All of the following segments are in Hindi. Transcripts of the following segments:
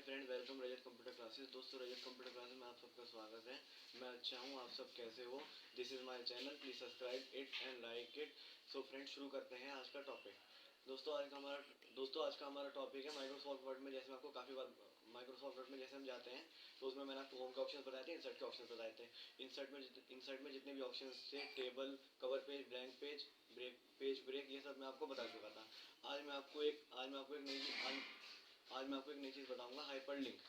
फ्रेंड, वेलकम रजत कंप्यूटर क्लासेस। दोस्तों, रजत कंप्यूटर क्लासेस में आप सबका स्वागत है। मैं अच्छा हूँ, आप सब कैसे हो? This is my channel, please subscribe it and like it. So friend, शुरू करते हैं आज का टॉपिक। आज का हमारा टॉपिक है माइक्रोसॉफ्ट वर्ड में। जैसे मैं आपको काफ़ी बार माइक्रोसॉफ्ट वर्ड में जैसे हम जाते हैं तो उसमें मैंने आपको होम के ऑप्शन बताए थे, इंसर्ट के ऑप्शन बताए थे। इंसर्ट में जितने भी ऑप्शन थे, table, cover page, blank page, page break, ये सब मैं आपको बता चुका था। आज मैं आपको एक नई चीज़ बताऊंगा, हाइपर लिंक।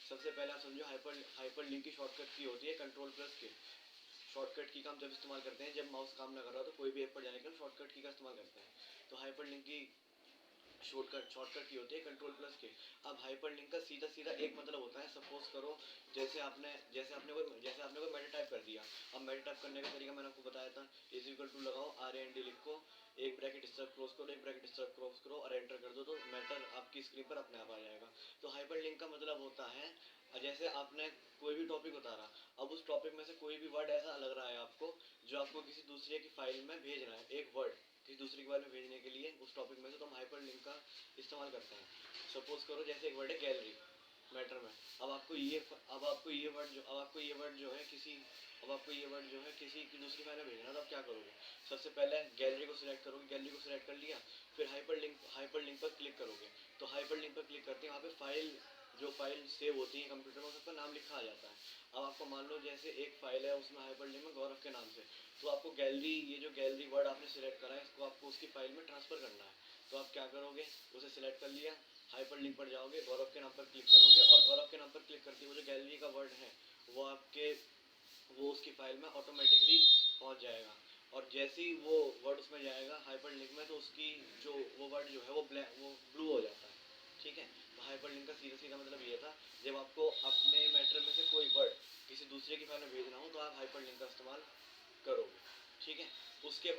सबसे पहले आप समझो, हाइपर लिंक की शॉर्टकट की होती है कंट्रोल प्लस के। शॉर्टकट की का हम जब इस्तेमाल करते हैं, जब माउस काम ना कर रहा हो तो कोई भी ऐप पर जाने के लिए शॉर्टकट की का इस्तेमाल करते हैं। तो हाइपर लिंक की शॉर्टकट की होती है कंट्रोल प्लस के। अब हाइपर लिंक का सीधा सीधा एक मतलब होता है, सपोज करो जैसे आपने कोई मैटर टाइप कर दिया। अब मैटर टाइप करने का तरीका मैंने आपको बताया था। इज इक्वल टू लगाओ, RAND लिखो, एक ब्रैकेट स्टब क्लोज करो, एक ब्रैकेट स्टब क्लोज करो और एंटर कर दो, तो मैटर आपकी स्क्रीन पर अपने आप आ जाएगा। तो हाइपर लिंक का मतलब होता है, जैसे आपने कोई भी टॉपिक उतारा, अब उस टॉपिक में से कोई भी वर्ड ऐसा लग रहा है आपको, जो आपको किसी दूसरे की फाइल में भेजना है। एक वर्ड किसी दूसरे के बारे में भेजने के लिए उस टॉपिक में से, तो हम हाइपर लिंक का इस्तेमाल करते हैं। सपोज करो, जैसे एक वर्ड है गैलरी मैटर में। अब आपको ये वर्ड जो है किसी की दूसरी फाइल में भेजना, तो आप क्या करोगे? सबसे पहले गैलरी को सिलेक्ट करोगे, गैलरी को सिलेक्ट कर लिया, फिर हाइपर लिंक पर क्लिक करोगे। तो हाइपर लिंक पर क्लिक करते हैं, वहाँ पे फाइल सेव होती है कंप्यूटर में, सबका नाम लिखा आ जाता है। अब आपको मान लो जैसे एक फाइल है, उसमें हाइपर लिंक में गौरव के नाम से, तो आपको ये जो गैलरी वर्ड आपने सिलेक्ट करा है, इसको आपको उसकी फाइल में ट्रांसफर करना है। तो आप क्या करोगे? उसे सिलेक्ट कर लिया, हाइपर लिंक पर जाओगे, गौरव के नाम पर क्लिक करोगे, और गौरव के नाम पर क्लिक करते हुए जो गैलरी का वर्ड है वो उसकी फाइल में ऑटोमेटिकली पहुंच जाएगा। और जैसे ही वो वर्ड उसमें जाएगा हाइपर लिंक में, तो उसकी वो वर्ड जो है वो ब्लू हो जाता है। ठीक है। तो हाइपर लिंक का सीधा सीधा मतलब ये था, जब आपको अपने मैटर में से कोई वर्ड किसी दूसरे की फाइल में भेजना हो, तो आप हाइपर लिंक का इस्तेमाल करोगे। ठीक है। उसके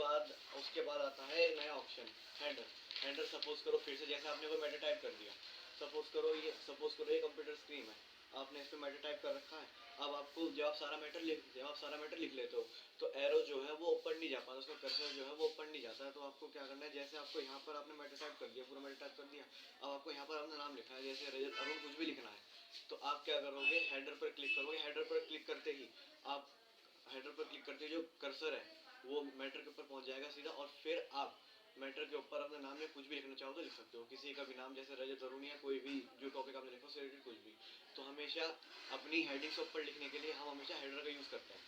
बाद आता है नया ऑप्शन, हेडर। सपोज करो, फिर से जैसे आपने कोई मैटर टाइप कर दिया, सपोज करो ये कंप्यूटर स्क्रीन है, आपने इस पे मैटर टाइप कर रखा है। अब आपको जब आप सारा मैटर लिख लेते हो, तो एरो जो है वो ऊपर नहीं जा पाता, उसका कर्सर जो है वो ऊपर नहीं जाता है। तो आपको क्या करना है, जैसे आपको यहाँ पर आपने मैटर टाइप कर दिया, पूरा मैटर टाइप कर दिया, अब आपको यहाँ पर अपना नाम लिखना है, जैसे रजत अरुण कुछ भी लिखना है, तो आप क्या करोगे? हेडर पर क्लिक करोगे। हेडर पर क्लिक करते ही जो कर्सर है वो मैटर के ऊपर पहुंच जाएगा सीधा, और फिर आप मैटर के ऊपर अपना नाम या कुछ भी लिखना चाहो तो लिख सकते हो, किसी का भी नाम, जैसे रजत अरुण या कोई भी जो टॉपिक आपने लिखा उससे रिलेटेड कुछ भी। तो हमेशा अपनी हेडिंग से ऊपर लिखने के लिए हम हमेशा हेडर का यूज़ करते हैं।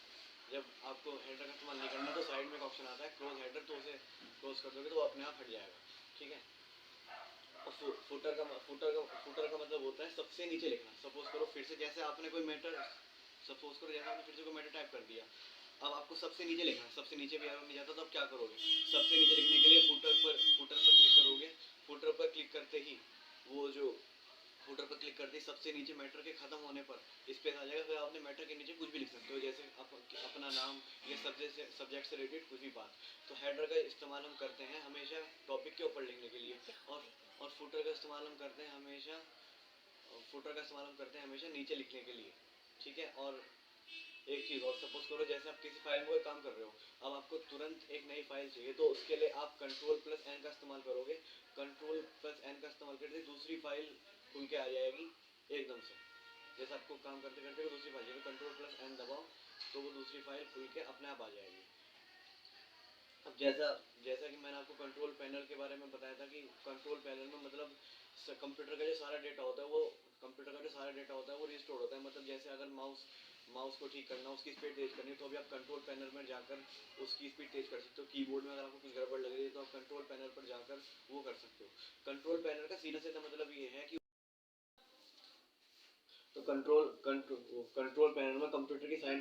जब आपको हेडर का इस्तेमाल नहीं करना, तो साइड में एक ऑप्शन आता है क्लोज हेडर, तो उसे क्लोज कर दोगे तो वो अपने आप हट जाएगा। ठीक है। और फुटर का मतलब होता है सबसे नीचे लिखना। सपोज करो फिर से जैसे आपने कोई मैटर टाइप कर दिया, अब आपको सबसे नीचे लिखना है, सबसे नीचे भी एरो नहीं जाता, तो आप क्या करोगे? सबसे नीचे लिखने के लिए फुटर पर क्लिक करोगे। फुटर पर क्लिक करते ही वो जो फुटर पर क्लिक करते ही सबसे नीचे मैटर के खत्म होने पर स्पेस आ जाएगा, फिर आपने मैटर के नीचे कुछ भी लिख सकते हो, जैसे अपना नाम या सब्जेक्ट से रिलेटेड कुछ भी बात। तो हेडर का इस्तेमाल हम करते हैं हमेशा टॉपिक के ऊपर लिखने के लिए, और फुटर का इस्तेमाल हम करते हैं हमेशा नीचे लिखने के लिए। ठीक है। और एक चीज़ और, सपोज करो जैसे आप किसी फाइल में कोई काम कर रहे हो, अब आपको तुरंत एक नई फाइल चाहिए, तो उसके लिए आप कंट्रोल प्लस एन का इस्तेमाल करोगे। कंट्रोल प्लस एन का इस्तेमाल करते दूसरी फाइल खुल के आ जाएगी एकदम से। जैसे आपको काम करते करते वो दूसरी फाइल चाहिए, कंट्रोल प्लस एन दबाओ, तो वो दूसरी फाइल खुल के अपने आप आ जाएगी। अब जैसा कि मैंने आपको कंट्रोल पैनल के बारे में बताया था, कि कंट्रोल पैनल में मतलब कंप्यूटर का जो सारा डेटा होता है वो रिस्टोर होता है। मतलब जैसे अगर माउस को ठीक करना, उसकी स्पीड तेज करनी, तो अभी आप कंट्रोल पैनल में जाकर उसकी स्पीड तेज कर सकते हो। कीबोर्ड में अगर आपको कुछ गड़बड़ लग रही है, तो आप कंट्रोल पैनल पर जाकर वो कर सकते हो। कंट्रोल पैनल का सीधा सीधा मतलब ये है कि तो कंट्रोल पैनल में कंप्यूटर की सारी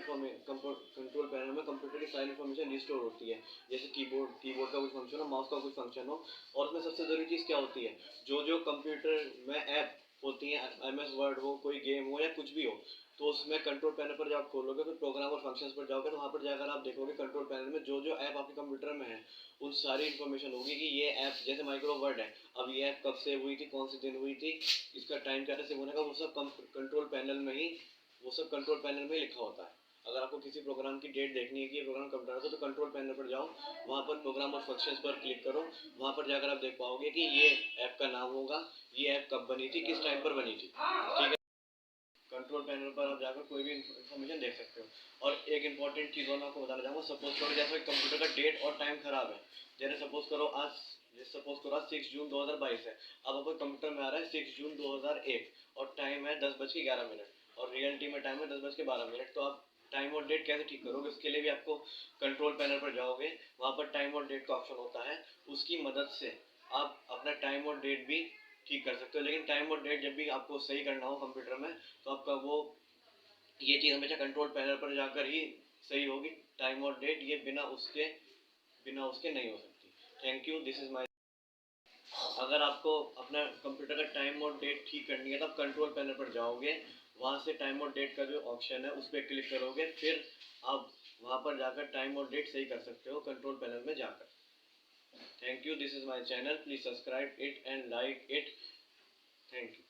इन्फॉर्मेशन रिस्टोर होती है, जैसे कीबोर्ड का कुछ फंक्शन हो, माउस का कुछ फंक्शन हो। और उसमें सबसे जरूरी चीज़ क्या होती है, जो कंप्यूटर में ऐप होती है, MS वर्ड हो, कोई गेम हो या कुछ भी हो, तो उसमें कंट्रोल पैनल पर जब आप खोलोगे, फिर प्रोग्राम और फंक्शंस पर जाओगे, तो वहाँ पर जाकर आप देखोगे कंट्रोल पैनल में जो ऐप आपके कंप्यूटर में है, उन सारी इन्फॉर्मेशन होगी कि ये ऐप, जैसे माइक्रो वर्ड है, अब ये ऐप कब सेव हुई थी, कौन से दिन हुई थी, इसका टाइम क्या था सेव होने का, वो सब कंट्रोल पैनल में लिखा होता है। अगर आपको किसी प्रोग्राम की डेट देखनी है कि ये प्रोग्राम कब डाला था, तो कंट्रोल पैनल पर जाओ, वहाँ पर प्रोग्राम और फंक्शंस पर क्लिक करो, वहाँ पर जाकर आप देख पाओगे कि ये ऐप का नाम होगा, ये ऐप कब बनी थी, किस टाइम पर बनी थी। ठीक है। कंट्रोल पैनल पर आप जाकर कोई भी इन्फॉर्मेशन देख सकते हो। और एक इंपॉर्टेंट चीज़ और मैं आपको बताना चाहूँगा, सपोज करो जैसे कंप्यूटर का डेट और टाइम खराब है, जैसे सपोज करो आज 6 जून 2022 है, अब आपको कंप्यूटर में आ रहा है 6 जून 2001 और टाइम है 10:11 और रियलिटी में टाइम है 10:12, तो आप टाइम और डेट कैसे ठीक करोगे? उसके लिए भी आपको कंट्रोल पैनल पर जाओगे, वहाँ पर टाइम और डेट का ऑप्शन होता है, उसकी मदद से आप अपना टाइम और डेट भी ठीक कर सकते हो। लेकिन टाइम और डेट जब भी आपको सही करना हो कंप्यूटर में, तो आपका वो ये चीज़ हमेशा कंट्रोल पैनल पर जाकर ही सही होगी। टाइम और डेट ये बिना उसके नहीं हो सकती। Thank you, this is my. अगर आपको अपना कंप्यूटर का टाइम और डेट ठीक करनी है तो आप कंट्रोल पैनल पर जाओगे, वहाँ से टाइम और डेट का जो ऑप्शन है उस पर क्लिक करोगे, फिर आप वहाँ पर जाकर टाइम और डेट सही कर सकते हो कंट्रोल पैनल में जाकर। Thank you, this is my channel, please subscribe it and like it. Thank you.